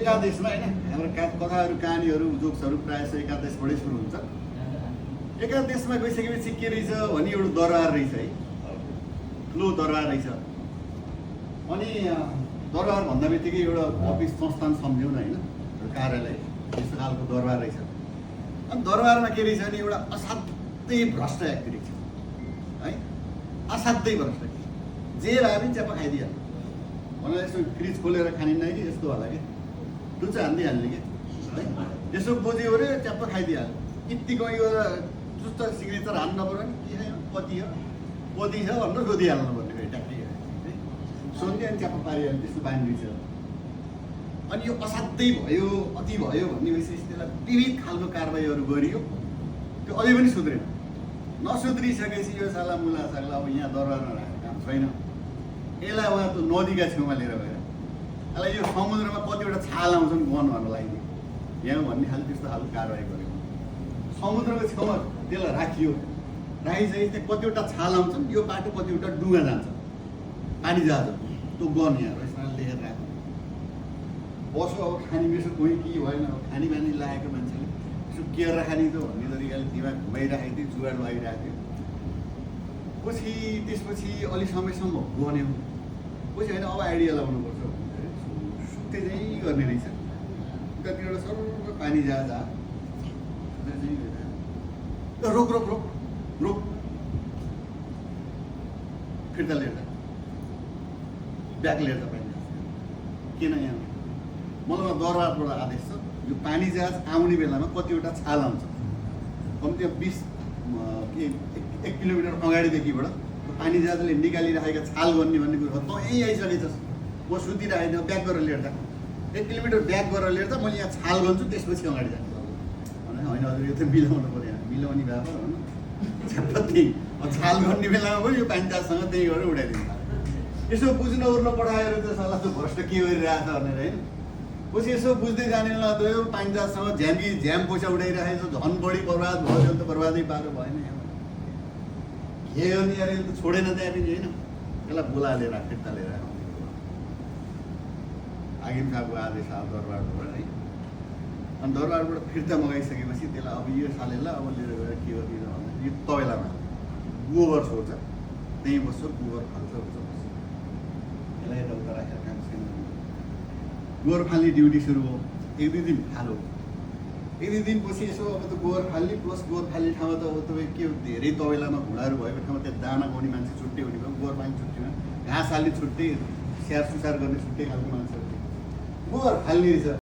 एकादेशमा हैन हाम्रो कथाहरू कहानीहरू जोक्सहरू प्रायः जस्तो एकादेशबाटै सुरु हुन्छ। एकादेशमा गइसकेपछि के रहेछ भने एउटा दरबार रहेछ है, ठुलो दरबार रहेछ। अनि दरबार भन्दा बित्तिकै एउटा अफिस संस्थान सम्झ्यौँ न हैन, एउटा कार्यालय त्यस्तो खालको दरबार रहेछ। अनि दरबारमा के रहेछ भने एउटा असाध्यै भ्रष्ट व्यक्ति रहेछ है, असाध्यै भ्रष्ट। जे भए पनि च्याप्पा खाइदिइहाल्छ। मलाई यसो फ्रिज खोलेर खानिन्न कि यस्तो होला कि दुध चाहिँ हालिदिइहाल्ने कि है, यसो बोझ्यो अरे च्याप्प खाइदिइहाल्यो। यत्तिको यो जुस्त सिग्नेचर हाल्नु नपर्यो भने के कति हो कति छ भनेर सोधिहाल्नु पर्ने फेरि ट्याक्कै है, सोध्यो अनि च्याप्प पारिहाल्यो। त्यस्तो बानी रहेछ। अनि यो असाध्यै भयो अति भयो भन्ने भइसकेपछि त्यसलाई विविध खालको कारबाहीहरू गरियो। त्यो अझै पनि सुध्रेन। नसुध्रिसकेपछि यो साला मुला साला अब यहाँ दरबारमा राखेको काम छैन, यसलाई उहाँ त्यो नदीका छेउमा लिएर गएर यसलाई यो समुद्रमा कतिवटा छाल आउँछन् गन भन्न लाग्यो यहाँ भन्ने खालको त्यस्तो खालको कारवाही गरेको। समुद्रको छेउमा त्यसलाई राखियो, राखिसकेपछि त्यहाँ कतिवटा छाल आउँछन्, यो बाटो कतिवटा डुङ्गा जान्छ पानी जहाज, त्यो गन यहाँ यसमा लिएर राख्यो। बसो अब खानी बेसो कोही के भएन, अब खानी बानी लागेको मान्छेले यसो केयर खानी त भन्ने तरिकाले दिमाग घुमाइराखेको थियो, जुगाड लगाइरहेको थियो। पछि त्यसपछि अलि समयसम्म गन्यो, पछि होइन अब आइडिया लगाउनुपर्छ सुत्ते चाहिँ गर्ने रहेछ। कतिवटा सर्व पानी जहाज रोक रोक रोक रोक फिर्ता लिएर ब्याग लिएर त पानी जहाज किन यहाँ मलाई दरबारबाट आदेश छ, यो पानी जहाज आउने बेलामा कतिवटा छाल आउँछ कम्ती 1 किलोमिटर अगाडिदेखिबाट पानी जहाजले निकालिराखेका छाल गर्ने भन्ने कुरो त यहीँ आइसकेछस्। म सुतिरहेको ब्याग गरेर लिएर जा, 1 किलोमिटर ब्याग गरेर लिएर त मैले यहाँ छाल गर्छु त्यसपछि अगाडि जान्छु भने होइन हजुर यो त मिलाउनु पऱ्यो, मिलाउने भए पो होइन त्यही छाल गर्ने बेलामा पनि यो पानी जहाजसँग त्यही गरेर उडाइदिनु। यसो बुझ्न उर्न पठाएर त सल्लाह त भ्रष्ट के गरिरहेछ भनेर होइन। पछि यसो बुझ्दै जाने नदियो पानी जहाजसँग झ्याम पैसा उडाइरहेको छ, झन् बढी बर्बाद भयो त बर्बादै पारो भएन। के गर्ने यार त छोडेन त्यहाँ पनि होइन, त्यसलाई बोला लिएर फिर्ता लिएर आगिम साहबको आदेश आयो दरबारबाट है। अनि दरबारबाट फिर्ता मगाइसकेपछि त्यसलाई अब यो सालेलाई अब लिएर गएर के गर्ने भन्दा यो तबेलामा गोबर छोड्छ, त्यहीँ बस्छ, गोबर फाल्छ बस्छ, यसलाई यताउता राखेर काम छैन। गोबर फाल्ने ड्युटी सुरु भयो, 1-2 दिन फाल्यो। 1-2 दिनपछि यसो अब त गोबर फाल्ने प्लस गोबर फाल्ने ठाउँमा त अब तपाईँ के धेरै तबेलामा घुँडाहरू भएको ठाउँमा त्यहाँ दाना गाउने मान्छे छुट्टै हुने भयो, गोबर फाल्ने छुट्टै, घाँस हाल्ने छुट्टै, स्याहार सुसार गर्ने छुट्टै खालको मान्छेहरू गोबर फाल्ने रहेछ।